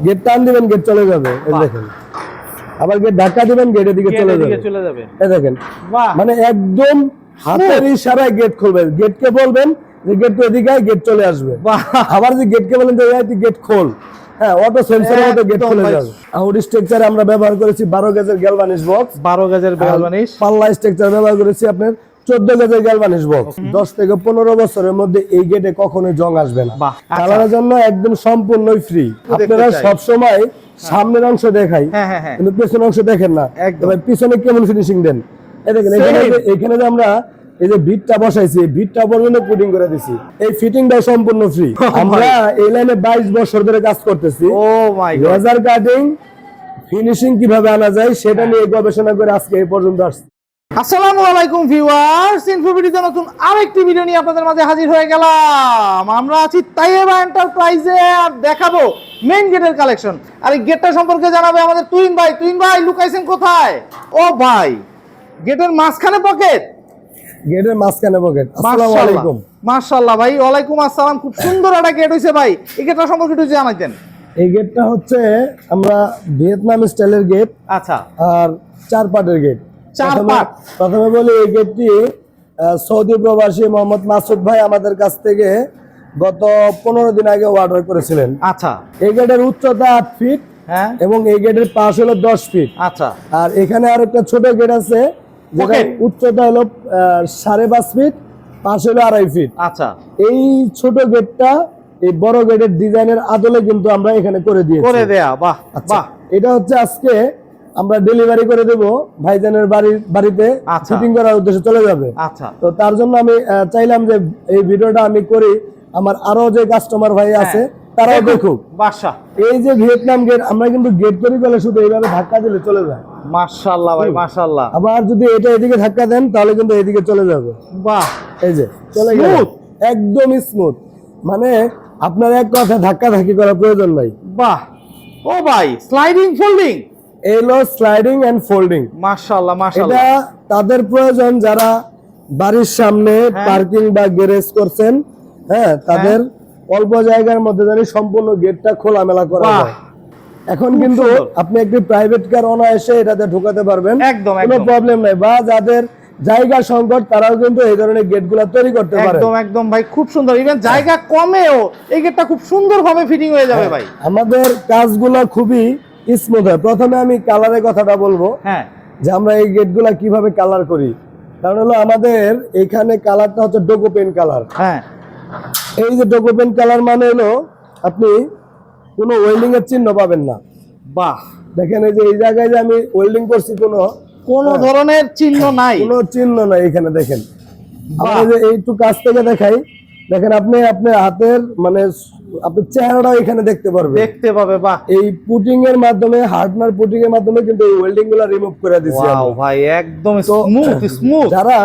Gate টান দিবেন, gate চলে যাবে। এই দেখেন, আবার গেট ধাক্কা দিবেন, গেট এদিকে চলে যাবে। এই দেখেন, মানে একদম হাতের ইশারায় গেট খুলবে। গেটকে বলবেন যে গেট এদিকে আয়, গেট চলে আসবে। আবার যে গেটকে বলেন যে এই গেট খোল, হ্যাঁ, অটো সেন্সরের মতো গেট খুলে যাবে। আউট স্ট্রাকচারে আমরা ব্যবহার করেছি 12 গেজের গ্যালভানিশ বক্স, 12 গেজের গ্যালভানিশ। পাল্লা স্ট্রাকচার ব্যবহার করেছি আপনার 14 গেজের গ্যালভানিশ বক্স। 10 থেকে 15 বছরের মধ্যে এই গেটে কখনোই জং আসবে না। কালারের জন্য একদম সম্পূর্ণই ফ্রি। আপনারা সব সময় সামনের অংশ দেখাই, কিন্তু পেছনের অংশ দেখেন না। তবে পিছনে কেমন ফিনিশিং দেন, এই দেখেন। এখানে যে আমরা এই যে বিটটা বসাইছি, বিটটা পর্যন্ত পুটিং করে দিছি। এই ফিটিংটা সম্পূর্ণ ফ্রি। আমরা এই লাইনে 22 বছর ধরে কাজ করতেছি। ও মাই গড, লেজার কাটিং ফিনিশিং কিভাবে আনা যায় সেটা নিয়ে গবেষণা করে আজকে এই পর্যন্ত আসছি। আসসালামু আলাইকুম ভিউয়ার্স, ইনফোভিডিতে নতুন আরেকটি ভিডিও নিয়ে আপনাদের মাঝে হাজির হয়ে গেলাম। আমরা আছি তাইয়েবা এন্টারপ্রাইজে আর দেখাবো মেইন গেটের কালেকশন। আর এই গেটটা সম্পর্কে জানাবে আমাদের তুহিন ভাই। তুহিন ভাই লুকাইছেন কোথায়? ও ভাই, গেটের মাঝখানে পকেট। গেটের মাঝখানে পকেট। আসসালামু আলাইকুম। মাশাআল্লাহ ভাই, ওয়ালাইকুম আসসালাম। খুব সুন্দর একটা গেট হইছে ভাই। এই গেটটা সম্পর্কে একটু জানাইতেন। এই গেটটা হচ্ছে আমরা ভিয়েতনাম স্টাইলের গেট। আচ্ছা, আর 4 পার্টের গেট। 4 পার্ট। প্রথমে বলি, এই গেটটি সৌদি প্রবাসী মোহাম্মদ মাসুদ ভাই আমাদের কাছ থেকে গত 15 দিন আগে অর্ডার করেছিলেন। আচ্ছা, এই গেটের উচ্চতা 8 ফিট, হ্যাঁ, এবং এই গেটের পাশ হলো 10 ফিট। আচ্ছা, আর এখানে আরেকটা ছোট গেট আছে, যেটা উচ্চতা হলো 5.5 ফিট, পাশ হলো 2.5 ফিট। আচ্ছা, এই ছোট গেটটা এই বড় গেটের ডিজাইনের আদলে কিন্তু আমরা এখানে করে দিয়েছি। করে দেয়া, বাহ বাহ। এটা হচ্ছে আজকে আমরা ডেলিভারি করে দেব ভাইজানের বাড়িতে, ফিটিং করার উদ্দেশ্যে চলে যাবে। আচ্ছা, তো তার জন্য আমি চাইলাম যে এই ভিডিওটা আমি করি, আমার আরো যে কাস্টমার ভাই আছে তারাও দেখুক। বাসা এই যে ভিয়েতনাম গেট, আমরা কিন্তু গেট তৈরি করলে শুধু এইভাবে ধাক্কা দিলে চলে যায়। মাশাআল্লাহ ভাই, মাশাআল্লাহ। আবার যদি এটা এদিকে ধাক্কা দেন তাহলে কিন্তু এদিকে চলে যাবে। বাহ, এই যে চলে গেল, একদম স্মুথ। মানে আপনার এক কথা ধাক্কা ধাক্কি করার প্রয়োজন নাই। বাহ, ও ভাই, স্লাইডিং ফোল্ডিং, এলো স্লাইডিং এন্ড ফোল্ডিং। মাশাআল্লাহ মাশাআল্লাহ। এটা তাদের প্রয়োজন যারা বাড়ির সামনে পার্কিং বা গ্যারেজ করছেন, হ্যাঁ, তাদের অল্প জায়গার মধ্যে জানি সম্পূর্ণ গেটটা খোলামেলা করা যায়। এখন কিন্তু আপনি একটি প্রাইভেট কার অনায়াসে এটাতে ঢোকাতে পারবেন, কোনো প্রবলেম নাই। বা যাদের জায়গা সংকট তারাও কিন্তু এই ধরনের গেটগুলো তৈরি করতে পারে। একদম একদম ভাই, খুব সুন্দর। ইভেন জায়গা কমেও এই গেটটা খুব সুন্দরভাবে ফিটিং হয়ে যাবে ভাই। আমাদের কাজগুলো খুবই স্মুথ হয়। প্রথমে আমি কালারের কথাটা বলবো, হ্যাঁ, যে আমরা এই গেটগুলা কিভাবে কালার করি। কারণ হলো আমাদের এখানে কালারটা হচ্ছে ডোকো পেন কালার। হ্যাঁ, এই যে ডোকো পেন কালার মানে হলো আপনি কোনো ওয়েল্ডিং এর চিহ্ন পাবেন না। বাহ, দেখেন এই যে এই জায়গায় যে আমি ওয়েল্ডিং করছি, কোনো ধরনের চিহ্ন নাই, কোনো চিহ্ন নাই এখানে। দেখেন আমরা যে এইটু কাছ থেকে দেখাই, দেখেন আপনি আপনার হাতের মানে আপনার চেহারাটাও এখানে দেখতে পাবে। বাহ, এই পুটিং এর মাধ্যমে, হার্ডনার পুটিং এর মাধ্যমে কিন্তু এই ওয়েল্ডিং গুলো রিমুভ করে দিছি। ওয়াও ভাই, একদম স্মুথ। যারা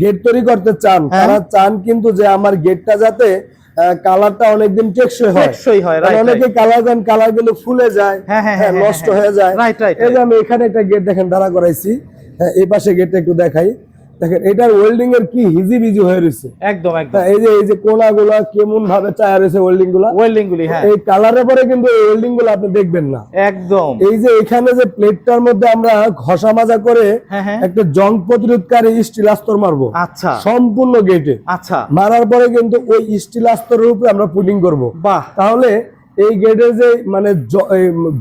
গেট তৈরি করতে চান তারা চান কিন্তু যে আমার গেটটা যাতে কালারটা অনেকদিন টেকসই হয়। অনেকে কালার দেন, কালার গুলো ফুলে যায়, নষ্ট হয়ে যায়। এই যে আমি এখানে একটা গেট দেখেন দাঁড়া করাইছি, এই পাশে গেটটা একটু দেখাই। দেখেন এটার ওয়েল্ডিং এর কি হিজিবিজি হয়ে রয়েছে। একদম একদম। এই যে কোনাগুলা কেমন ভাবে চায়া রয়েছে ওয়েল্ডিং গুলি, হ্যাঁ, এই কালারের পরে কিন্তু এই ওয়েল্ডিং গুলো আপনি দেখবেন না। একদম। এই যে এখানে যে প্লেটটার মধ্যে আমরা ঘষা মাজা করে একটা জং প্রতিরোধকারী স্টিল আস্তর মারবো। আচ্ছা, সম্পূর্ণ গেটে। আচ্ছা, মারার পরে কিন্তু ওই স্টিল আস্তরের উপরে আমরা পুটিং করবো। বাহ, তাহলে এই গেটের যে মানে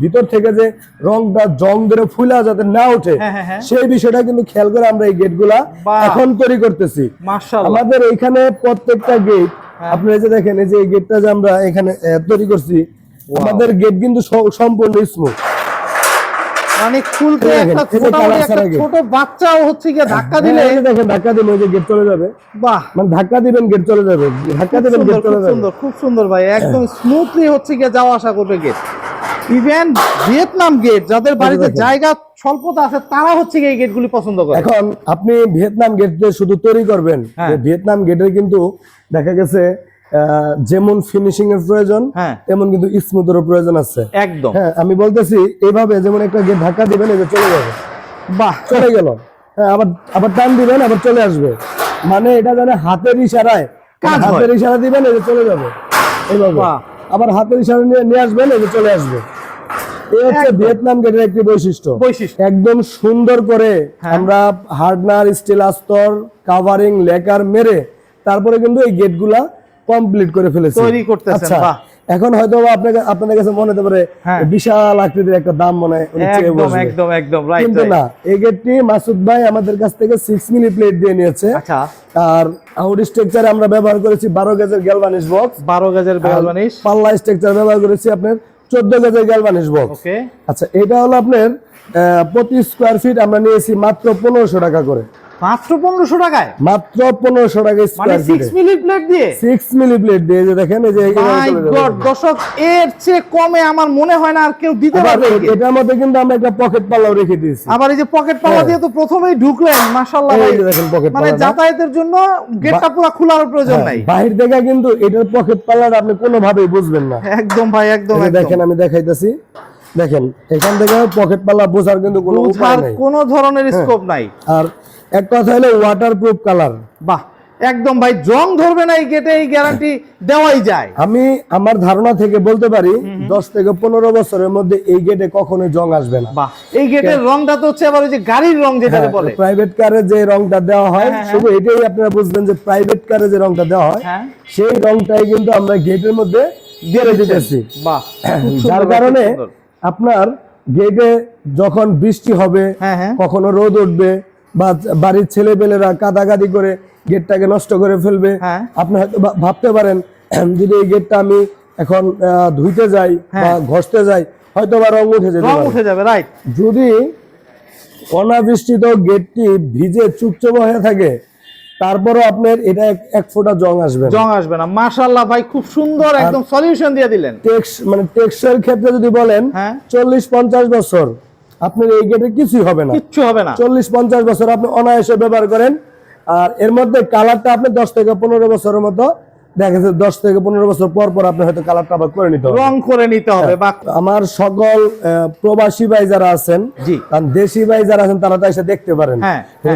ভিতর থেকে যে রংটা জং ধরে ফুলা যাতে না ওঠে, সেই বিষয়টা কিন্তু খেয়াল করে আমরা এই গেটগুলা এখন তৈরি করতেছি। আমাদের এখানে প্রত্যেকটা গেট আপনারা যে দেখেন, এই যে এই গেটটা যে আমরা এখানে তৈরি করছি, আমাদের গেট কিন্তু সম্পূর্ণ স্মুথ। মানে খুলতে একটা ছোট বাচ্চাও হচ্ছে কি ধাক্কা দিলে, দেখেন ধাক্কা দিলে ওই যে গেট চলে যাবে। বাহ, মানে ধাক্কা দিবেন গেট চলে যাবে, ধাক্কা দিবেন গেট চলে যাবে। সুন্দর, খুব সুন্দর ভাই, একদম স্মুথলি হচ্ছে কি যাওয়া আসা করবে গেট। ইভেন ভিয়েতনাম গেট যাদের বাড়িতে জায়গা স্বল্পতা আছে তারা হচ্ছে কি এই গেটগুলি পছন্দ করে। এখন আপনি ভিয়েতনাম গেট যে শুধু তৈরি করবেন, ভিয়েতনাম গেটের কিন্তু দেখা গেছে যেমন ফিনিশিং এর প্রয়োজন, তেমন কিন্তু স্মুথেরও প্রয়োজন আছে। একদম, হ্যাঁ, আমি বলতেছি এইভাবে যেমন একটা গেট ধাক্কা দিবেন, এই যে চলে যাবে। বাহ, চলে গেল। হ্যাঁ, আবার টান দিবেন, আবার চলে আসবে। মানে এটা জানে হাতের ইশারায়, হাতের ইশারা দিবেন, এই যে চলে যাবে এইভাবে। আবার হাতের ইশারা নিয়ে আসবেন, এই যে চলে আসবে। এই হচ্ছে ভিয়েতনাম গেটের একটি বৈশিষ্ট্য একদম সুন্দর করে আমরা হার্ডনার স্টিল আস্তর কাভারিং লেকার মেরে তারপরে কিন্তু এই গেটগুলা কমপ্লিট করে ফেলেছি তৈরি করতেছেন। বাহ, এখন হয়তো আপনাদের কাছে মনে হতে পারে বিশাল আকৃতির একটা দাম মনে হয় একদম একদম রাইট, কিন্তু না, এই গেটটি মাসুদ ভাই আমাদের কাছ থেকে 6 মিলি প্লেট দিয়ে নিয়েছে। আচ্ছা, আর আউট স্ট্রাকচারে আমরা ব্যবহার করেছি 12 গেজের গ্যালভানিশ বক্স, 12 গেজের গ্যালভানিশ। পাল্লা স্ট্রাকচার ব্যবহার করেছি আপনার 14 গেজের গ্যালভানিশ বক্স। ওকে, আচ্ছা, এটা হলো আপনার প্রতি স্কয়ার ফিট আমরা নিয়েছি মাত্র 1500 টাকা করে। মাত্র 1500 টাকায়? মাত্র 1500 টাকা মানে স্কয়ার ফিট 6 মিলি প্লেট দিয়ে? 6 মিলি প্লেট দিয়ে, যে দেখেন এই যে মাই গড দর্শক, এর চেয়ে কমে আমার মনে হয় না আর কেউ দিতে পারবে। এটার মধ্যে কিন্তু আমরা একটা পকেট পাল্লাও রেখে দিয়েছি। আবার এই যে পকেট পাল্লা দিয়ে তো প্রথমেই ঢুকলেন, মাশাআল্লাহ ভাই, দেখেন পকেট মানে পাল্লা যাতায়াতের জন্য গেটটা পুরো খোলার প্রয়োজন নাই। বাহির থেকে কিন্তু এটার পকেট পাল্লাটা আপনি কোনোভাবেই বুঝবেন না। একদম ভাই, একদম দেখেন, আমি দেখাইতেছি, দেখেন এখান থেকে পকেট পাল্লা বোঝার কিন্তু কোনো উপায় নাই, কোনো ধরনের স্কোপ নাই। আর এক কথা হলো ওয়াটারপ্রুফ কালার। বাহ, একদম ভাই, জং ধরবে না এই গেটে, এই গ্যারান্টি দেওয়াই যায়। আমি আমার ধারণা থেকে বলতে পারি 10 থেকে 15 বছরের মধ্যে এই গেটে কখনোই জং আসবে না। বাহ, এই গেটের রংটা তো হচ্ছে আবার ওই যে গাড়ির রং যেটা বলে, প্রাইভেট কারে যে রংটা দেওয়া হয়, শুধু এটাই আপনারা বুঝবেন যে প্রাইভেট কারে যে রংটা দেওয়া হয় সেই রংটাই কিন্তু আমরা গেটের মধ্যে দিয়ে দিতেছি। বাহ, যার কারণে আপনার গেটে যখন বৃষ্টি হবে, কখনো রোদ উঠবে বা বাড়ির ছেলেপেলেরা কাদাকাদি করে গেটটাকে নষ্ট করে ফেলবে, আপনি হয়তো ভাবতে পারেন যদি এই গেটটা আমি এখন ধুইতে যাই বা ঘষতে যাই হয়তো বা রং উঠে যাবে, রাইট। যদি অনাবৃষ্টিত গেটটি ভিজে চুপচুপ হয়ে থাকে তারপরও আপনার এটা এক ফোঁটা জং আসবে না। মাশাআল্লাহ ভাই, খুব সুন্দর একদম সলিউশন দিয়ে দিলেন। মানে টেক্সচার ক্ষেত্রে যদি বলেন 40-50 বছর আপনার এই গেটে কিছুই হবে না, 40-50 বছর আপনি অনায়াসে ব্যবহার করেন। আর এর মধ্যে কালারটা আপনি 10 থেকে 15 বছরের মতো দেখা যাচ্ছে, 10 থেকে 15 বছর পর পর আপনি হয়তো কালারটা আবার করে নিতে হবে, রং করে নিতে হবে। আমার সকল প্রবাসী ভাই যারা আছেন, কারণ দেশি ভাই যারা আছেন তারা তো এসে দেখতে পারেন,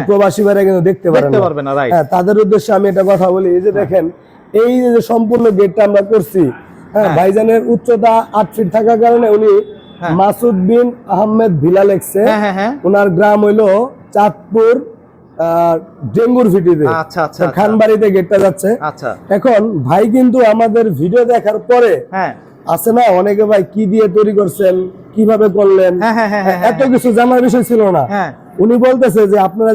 প্রবাসী ভাইরা কিন্তু দেখতে পারেন না। তাদের উদ্দেশ্যে আমি একটা কথা বলি, এই যে দেখেন এই যে সম্পূর্ণ গেটটা আমরা করছি, ভাইজানের উচ্চতা 8 ফিট থাকার কারণে উনি মাসুদ বিন আহমেদ ভিলা লেখছে, ওনার গ্রাম হইলো চাঁদপুর ডেঙ্গুর ভিটিতে। খানবাড়িতে গেটটা যাচ্ছে। এখন ভাই কিন্তু আমাদের ভিডিও দেখার পরে আছে না, অনেকে ভাই কি দিয়ে তৈরি করছেন, কিভাবে করলেন, এত কিছু জানার বিষয় ছিল না। উনি বলতেছে যে আপনারা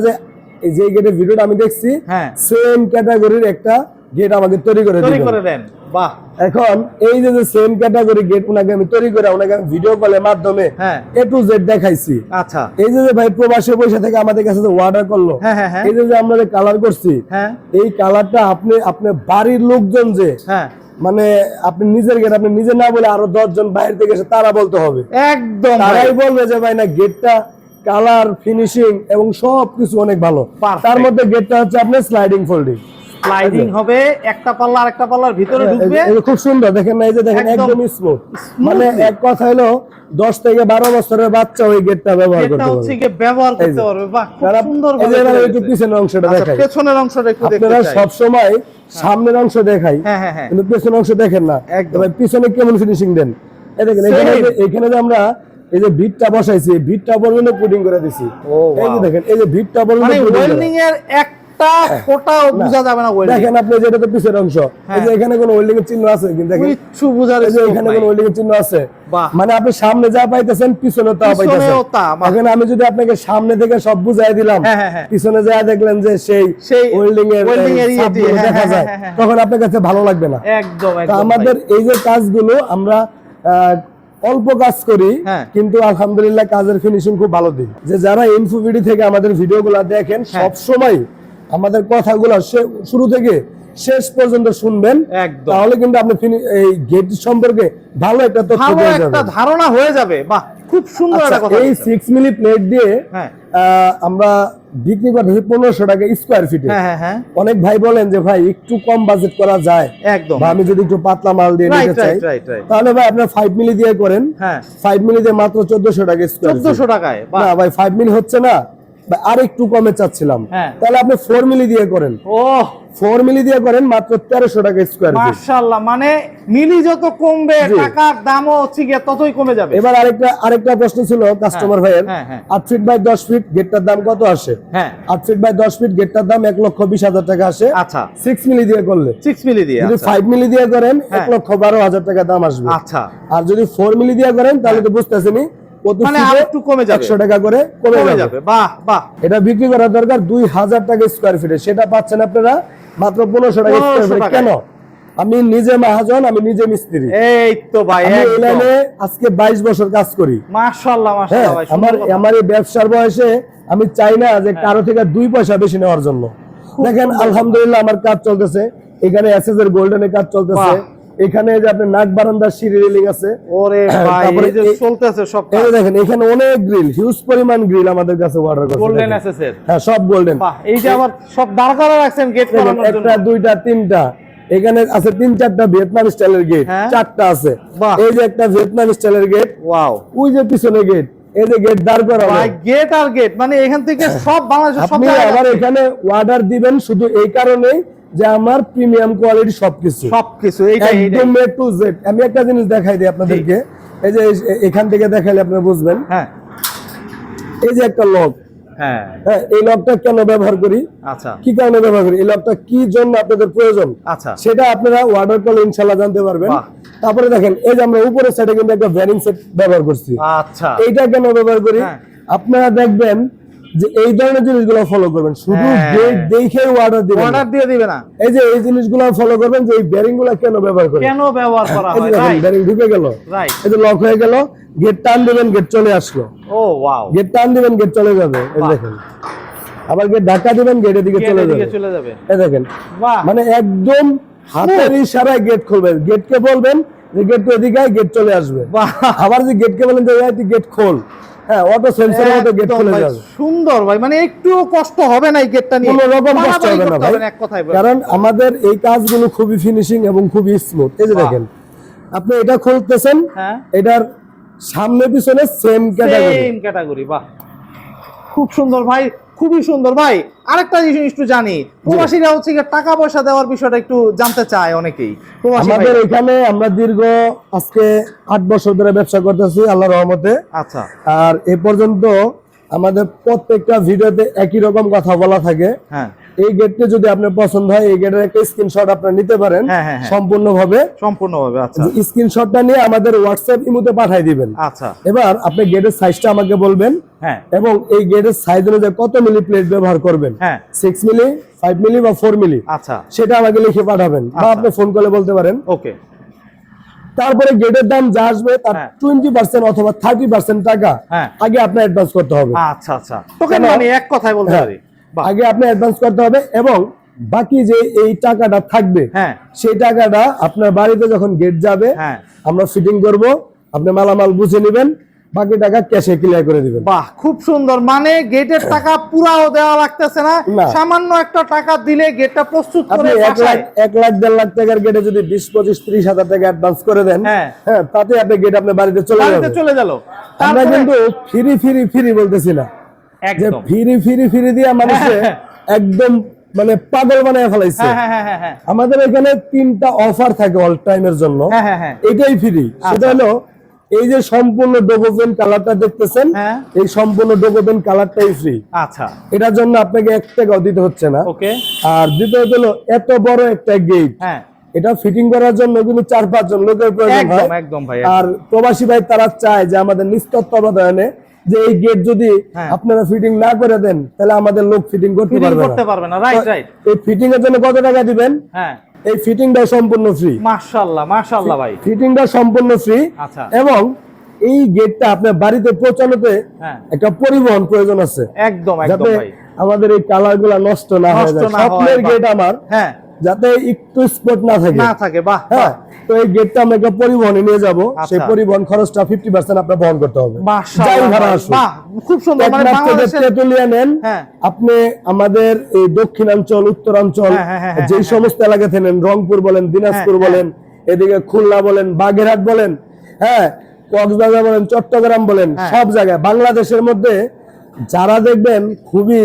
যে গেটের ভিডিওটা আমি দেখছি সেম ক্যাটাগরির একটা গেট আমাকে তৈরি করে দেন। এখন এই যে সেম ক্যাটাগরি গেট উনাকে আমি তৈরি করে ওনাকে ভিডিও কলের মাধ্যমে A to Z দেখাইছি। আচ্ছা, এই যে ভাই প্রবাসী পয়সা থেকে আমাদের কাছে অর্ডার করলো, এই যে আমরা যে কালার করছি, এই কালারটা আপনি বাড়ির লোকজন যে মানে আপনি নিজের গেট আপনি নিজে না বলে আরো 10 জন বাইরে থেকে এসে তারা বলতে হবে, একদম তারাই বলবে যে ভাই না গেটটা কালার ফিনিশিং এবং সবকিছু অনেক ভালো। তার মধ্যে গেটটা হচ্ছে আপনার স্লাইডিং ফোল্ডিং হবে, একটা পাল্লা আরেকটা পাল্লার ভিতরে ঢুকবে, খুব সুন্দর। দেখেন না, এই যে দেখেন একদম স্মুথ, মানে এক কথা হলো 10 থেকে 12 বছরের বাচ্চা ওই গেটটা ব্যবহার করতে পারবে। বাহ, খুব সুন্দর। একটু পিছনের অংশটা দেখাই, পেছনের অংশটা একটু দেখতে চাই। আপনারা সব সময় সামনের অংশ দেখাই, কিন্তু পেছনের অংশ দেখেন না, ভাই পিছনে কেমন ফিনিশিং দেন। এই দেখেন এখানে যে আমরা এই যে ভিটটা বসাইছি, ভিটটা পর্যন্ত পুডিং করে দিছি। এই যে দেখেন এই যে ভিটটা পর্যন্ত ওয়েল্ডিং এর ফোটাও বোঝা যাবে না। দেখেন আপনি যেটা তো পিছের অংশ, এই যে এখানে কোনো ওয়েল্ডিং এর চিহ্ন আছে কিন্তু দেখেন কিছু বোঝা যায়, এখানে কোনো ওয়েল্ডিং এর চিহ্ন আছে, মানে আপনি সামনে যা পাইতেছেন পিছনে তা পাইতেছেন। এখন আমি যদি আপনাকে সামনে থেকে সব বুঝাই দিলাম, পিছনে যা দেখলেন যে সেই ওয়েল্ডিং এর দেখা যায়, তখন আপনার কাছে ভালো লাগবে না। একদম। আমাদের এই যে কাজগুলো আমরা অল্প কাজ করি, কিন্তু আলহামদুলিল্লাহ কাজের ফিনিশিং খুব ভালো দিই। যে যারা ইনফোভিডি থেকে আমাদের ভিডিওগুলো দেখেন সব সময় আমাদের কথাগুলো শুরু থেকে শেষ পর্যন্ত শুনবেন, তাহলে কিন্তু আপনি এই গেট সম্পর্কে ভালো একটা তথ্য পেয়ে যাবেন, একটা ধারণা হয়ে যাবে। বাহ, খুব সুন্দর একটা কথা। এই 6 মিলি প্লেট দিয়ে আমরা বিক্রি করতেছি 1500 টাকা স্কয়ার ফিটে। অনেক ভাই বলেন যে ভাই একটু কম বাজেট করা যায়, বা আমি যদি একটু পাতলা মাল দিয়ে নিতে চাই, তাহলে ভাই আপনার 5 মিলি দিয়ে করেন। 5 মিলি দিয়ে মাত্র 1400 টাকা স্কয়ার। 1400 টাকায়? না ভাই, 5 মিলি হচ্ছে না, বা আর একটু কমে চাচ্ছিলাম, হ্যাঁ। তাহলে আপনি 4 মিলি দিয়ে করেন। ও 4 মিলি দিয়ে করেন মাত্র 1300 টাকা স্কয়ার ফিট। মাশাআল্লাহ, মানে মিলি যত কমবে জি। টাকার দামও হচ্ছে গিয়ে ততই কমে যাবে। এবার আরেকটা প্রশ্ন ছিল কাস্টমার ভাইয়ের, হ্যাঁ, হ্যাঁ। 8 ফিট বাই 10 ফিট গেটটার দাম কত আসে? হ্যাঁ 8 ফিট বাই 10 ফিট গেটটার দাম 1,20,000 টাকা আসে। আচ্ছা 6 মিলি দিয়ে করলে। 6 মিলি দিয়ে, যদি আচ্ছা 5 মিলি দিয়ে করেন হ্যাঁ। 1,12,000 টাকা দাম আসবে। আচ্ছা আর যদি 4 মিলি দিয়ে করেন তাহলে তো বুঝতেছেনই প্রতি মানে ফিটে আর একটু কমে যাবে। 100 টাকা করে কমে কমে যাবে। যাবে। বাহ বাহ, এটা বিক্রি করার দরকার 2000 টাকা স্কয়ার ফিটে, সেটা পাচ্ছেন আপনারা মাত্র 1500 টাকা স্কয়ার 1500 ফিটে। টাকায়। কেন? আমি নিজে মহাজন, আমি নিজে মিস্ত্রি, এই তো ভাই আমি এই একদম লাইনে আজকে 22 বছর কাজ করি। মাশাআল্লাহ হ্যাঁ, মাশাআল্লাহ ভাই, সুন্দর কথা। আমার এই ব্যবসার বয়সে আমি চাই না যে কারো থেকে 2 পয়সা বেশি নেওয়ার জন্য। দেখেন আলহামদুলিল্লাহ আমার কাজ চলতেছে, এখানে এসএস এর গোল্ডেনের কাজ চলতেছে, বাহ। এখানে যে আপনার নাক বারান্দার সিঁড়ি রেলিং আছে। ওরে ভাই তারপরে এই যে চলতেছে সব এই যে দেখেন এখানে অনেক গ্রিল, হিউজ পরিমাণ গ্রিল আমাদের কাছে অর্ডার করছে। গোল্ডেন দেখেন। এসএসএর। হ্যাঁ সব গোল্ডেন। বাহ, এই যে আবার সব দাঁড় করা রাখছেন গেট দেখেন, করানোর জন্য। একটা দুইটা তিনটা, এখানে আছে 3-4টা ভিয়েতনাম স্টাইলের গেট, হ্যাঁ। 4টা আছে। বাহ। এই যে একটা ভিয়েতনাম স্টাইলের গেট, ওয়াও ওই যে পিছনে গেট, এই যে গেট দাঁড় করা ভাই, গেট আর গেট, মানে এখান থেকে সব বাংলাদেশের সব আপনি জায়গায় আবার আছে। এখানে অর্ডার দিবেন শুধু এই কারণেই যে আমার প্রিমিয়াম কোয়ালিটি সবকিছু সবকিছু এইটাই একদম A to Z। আমি একটা জিনিস দেখাই দিই আপনাদেরকে, এই যে এখান থেকে দেখাইলে আপনারা বুঝবেন। হ্যাঁ এই যে একটা লক, হ্যাঁ হ্যাঁ এই লকটা কেন ব্যবহার করি, আচ্ছা কি কারণে ব্যবহার করি, এই লকটা কি জন্য আপনাদের প্রয়োজন, আচ্ছা সেটা আপনারা অর্ডার করলে ইনশাআল্লাহ জানতে পারবেন। বাহ। তারপরে দেখেন এই যে আমরা উপরের সাইডে কিন্তু একটা ভ্যানিং সেট ব্যবহার করছি। আচ্ছা এইটা কেন ব্যবহার করি, হ্যাঁ। আপনারা দেখবেন যে এই ধরনের জিনিসগুলো ফলো করবেন, শুধু হ্যাঁ। গেট দেখে অর্ডার দিবেন না। অর্ডার দিয়ে দিবে না, এই যে এই জিনিসগুলো ফলো করবেন যে এই বেয়ারিং গুলো কেন ব্যবহার করেন। কেন ব্যবহার করা এই যে হয়? দেখেন রাইট বেয়ারিং ঢুকে গেল, রাইট। এই যে লক হয়ে গেল, গেট টান দিবেন গেট চলে আসলো, ও ওয়াও, গেট টান দিবেন গেট চলে যাবে। এই বাহ। দেখেন আবার গেট ধাক্কা দিবেন গেটের দিকে চলে যাবে। চলে যাবে। এই দেখেন বাহ, মানে একদম হাতের ইশারায় গেট খুলবেন, গেটকে বলবেন যে গেট এদিকে আয়, গেট চলে আসবে। বাহ। আবার যে গেটকে বলেন যে তুই গেট খোল, হ্যাঁ অটো সেন্সরের মতো গেট একদম খুলে ভাই, যাবে। সুন্দর ভাই, মানে একটুও কষ্ট হবে না এই গেটটা নিয়ে, কোনো রকম কষ্ট বাড়াবাড়ি হবে না করতে ভাই, এক কথায় বলে। কারণ আমাদের এই কাজগুলো খুবই ফিনিশিং এবং খুবই স্মুথ। এই যে বাহ। দেখেন আপনি এটা খুলতেছেন, হ্যাঁ এটার সামনে পিছনে সেম ক্যাটাগরি। Same category. বাহ, খুব সুন্দর ভাই, খুবই সুন্দর ভাই। আরেকটা জিনিস একটু জানি, প্রবাসীরা হচ্ছে গিয়ে টাকা পয়সা দেওয়ার বিষয়টা একটু জানতে চায় অনেকেই, প্রবাসী আমাদের ভাই। এখানে আমরা দীর্ঘ আজকে 8 বছর ধরে ব্যবসা করতেছি আল্লাহর রহমতে। আচ্ছা আর এ পর্যন্ত আমাদের প্রত্যেকটা ভিডিওতে একই রকম কথা বলা থাকে। হ্যাঁ এই গেটটা যদি আপনার পছন্দ হয়, এই গেটের একটা স্ক্রিনশট আপনারা নিতে পারেন হ্যাঁ, হ্যাঁ, হ্যাঁ। সম্পূর্ণভাবে। সম্পূর্ণভাবে। আচ্ছা স্ক্রিনশটটা নিয়ে আমাদের হোয়াটসঅ্যাপ ইমোতে পাঠিয়ে দিবেন। আচ্ছা এবার আপনি গেটের সাইজটা আমাকে বলবেন, হ্যাঁ এবং এই গেটের সাইজ অনুযায়ী কত মিলি প্লেট ব্যবহার করবেন, হ্যাঁ 6 মিলি 5 মিলি বা 4 মিলি, আচ্ছা সেটা আমাকে লিখে পাঠাবেন বা আচ্ছা। আপনি ফোন করে বলতে পারেন। ওকে। তারপরে গেটের দাম যা আসবে তার হ্যাঁ। 20% অথবা 30% টাকা হ্যাঁ। আগে আপনার অ্যাডভান্স করতে হবে। আচ্ছা আচ্ছা, তোকে কেন? মানে এক কথায় বলতে হ্যাঁ। পারি। বাহ। আগে আপনি অ্যাডভান্স করতে হবে, এবং বাকি যে এই টাকাটা থাকবে হ্যাঁ সেই টাকাটা আপনার বাড়িতে যখন গেট যাবে হ্যাঁ। আমরা ফিটিং করব, আপনি মালামাল বুঝে নেবেন, বাকি টাকা ক্যাশে ক্লিয়ার করে দিবেন। বাহ, খুব সুন্দর, মানে গেটের টাকা পুরাও দেওয়া লাগতেছে না, না। সামান্য একটা টাকা দিলে গেটটা প্রস্তুত আপনি করে 1 লাখ বাসায়। 1.5 লাখ টাকার গেটে যদি 20-25-30 হাজার টাকা অ্যাডভান্স করে দেন, হ্যাঁ। হ্যাঁ তাতে আপনি গেট আপনার বাড়িতে চলে বাড়িতে যাবে। চলে গেল। আমরা তারপরে কিন্তু ফ্রি বলতেছি না, যে একদম ফ্রি দিয়ে মানুষে হ্যাঁ। একদম মানে পাগল বানায় ফেলাইছে। হ্যাঁ হ্যাঁ হ্যাঁ হ্যাঁ আমাদের এখানে 3টা অফার থাকে অল টাইমের জন্য, হ্যাঁ হ্যাঁ হ্যাঁ। এটাই ফ্রি। সেটা হলো এই যে সম্পূর্ণ ডোবোপেন কালারটা দেখতেছেন, হ্যাঁ। এই সম্পূর্ণ ডোবোপেন কালারটাই ফ্রি। আচ্ছা এটার জন্য আপনাকে 1 টাকাও দিতে হচ্ছে না। ওকে। আর দ্বিতীয়ত হলো এত বড় একটা গেট, হ্যাঁ এটা ফিটিং করার জন্য কিন্তু 4-5 জন লোকের প্রয়োজন হয়। একদম একদম ভাই। আর প্রবাসী ভাই তারা চায় যে আমাদের নিস্তত্ত্বাবধানে যে এই গেট যদি হ্যাঁ। আপনারা ফিটিং না করে দেন তাহলে আমাদের লোক ফিটিং করতে ফিটিং পারবে করতে না। পারবে না। Right right. এই ফিটিং এর জন্য কত টাকা দিবেন? হ্যাঁ এই ফিটিংটা সম্পূর্ণ ফ্রি। মাশাআল্লাহ মাশাআল্লাহ ভাই। ফিটিংটা সম্পূর্ণ ফ্রি। আচ্ছা। এবং এই গেটটা আপনার বাড়িতে পৌঁছানোতে হ্যাঁ একটা পরিবহন প্রয়োজন আছে, একদম যাতে একদম ভাই। আমাদের এই কালার গুলা নষ্ট না হয়ে নষ্ট যায়। না হয়, স্বপ্নের বাহ। গেট আমার, হ্যাঁ যাতে একটু স্পট না থাকে। না থাকে। বাহ হ্যাঁ, তো এই গেটটা আমরা একটা পরিবহনে নিয়ে যাব, আচ্ছা। সেই পরিবহন খরচটা 50% আপনার বহন করতে হবে। যাই মাশাআল্লাহ ভাড়া ভাই। আসুক। বাহ, খুব সুন্দর, মানে টেকনাফ থেকে বাংলাদেশের। তেতুলিয়া নেন, হ্যাঁ। আপনি আমাদের এই দক্ষিণাঞ্চল উত্তরাঞ্চল হ্যাঁ, হ্যাঁ, হ্যাঁ, যেই হ্যাঁ, সমস্ত এলাকা থেকেন, রংপুর বলেন, দিনাজপুর হ্যাঁ, বলেন, এদিকে খুলনা বলেন, বাগেরহাট বলেন, হ্যাঁ কক্সবাজার বলেন, চট্টগ্রাম বলেন, হ্যাঁ। সব জায়গায় বাংলাদেশের মধ্যে যারা দেখবেন খুবই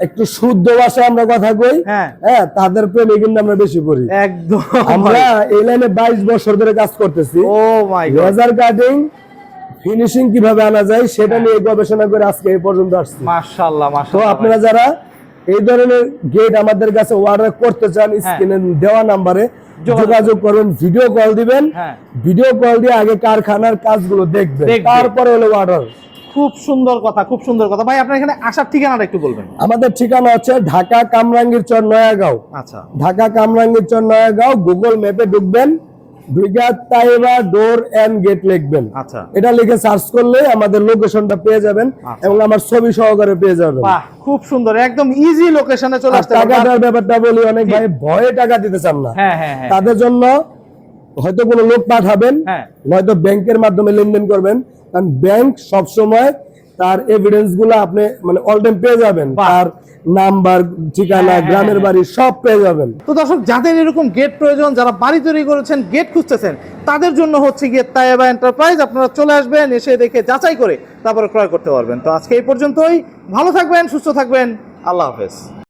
একটু শুদ্ধ ভাষায় আমরা কথা কই, হ্যাঁ। হ্যাঁ, তাদের প্রেমে কিন্তু আমরা বেশি পড়ি। একদম আমরা এই লাইনে 22 বছর ধরে কাজ করতেছি। ও মাই গড, লেজার কাটিং ফিনিশিং কিভাবে আনা যায় সেটা নিয়ে গবেষণা করে আজকে এই পর্যন্ত আসছি। মাশাআল্লাহ তো মাশাআল্লাহ। আপনারা যারা এই ধরনের গেট আমাদের কাছে অর্ডার করতে চান, স্ক্রিনে দেওয়া নাম্বারে যোগাযোগ করবেন, ভিডিও কল দিবেন। হ্যাঁ। ভিডিও কল দিয়ে আগে কারখানার কাজগুলো দেখবেন, তারপরে হলো অর্ডার। খুব সুন্দর কথা, খুব সুন্দর কথা ভাই। আপনার এখানে আসার ঠিকানাটা একটু বলবেন। আমাদের ঠিকানা হচ্ছে ঢাকা কামরাঙ্গীর চর নয়াগাঁও। আচ্ছা, ঢাকা কামরাঙ্গীর চর নয়াগাঁও, গুগল ম্যাপে ঢুকবেন, ঢুকে তাইবা ডোর এন্ড গেট লিখবেন। আচ্ছা, এটা লিখে সার্চ করলে আমাদের লোকেশনটা পেয়ে যাবেন এবং আমার ছবি সহকারে পেয়ে যাবেন। বাহ, খুব সুন্দর, একদম ইজি লোকেশনে চলে আসতে পারবেন। টাকাটার ব্যাপারটা বলি, অনেক ভাই ভয়ে টাকা দিতে চান না, হ্যাঁ হ্যাঁ হ্যাঁ, তাদের জন্য হয়তো কোনো লোক পাঠাবেন, হ্যাঁ। নয়তো ব্যাংকের মাধ্যমে লেনদেন করবেন, কারণ ব্যাংক সবসময় তার এভিডেন্স গুলো আপনি মানে অল টাইম পেয়ে যাবেন, তার নাম্বার, ঠিকানা, গ্রামের বাড়ি সব পেয়ে যাবেন। তো দর্শক, যাদের এরকম গেট প্রয়োজন, যারা বাড়ি তৈরি করেছেন, গেট খুঁজতেছেন, তাদের জন্য হচ্ছে গিয়ে তাইবা এন্টারপ্রাইজ। আপনারা চলে আসবেন, এসে দেখে যাচাই করে তারপরে ক্রয় করতে পারবেন। তো আজকে এই পর্যন্তই, ভালো থাকবেন, সুস্থ থাকবেন, আল্লাহ হাফেজ।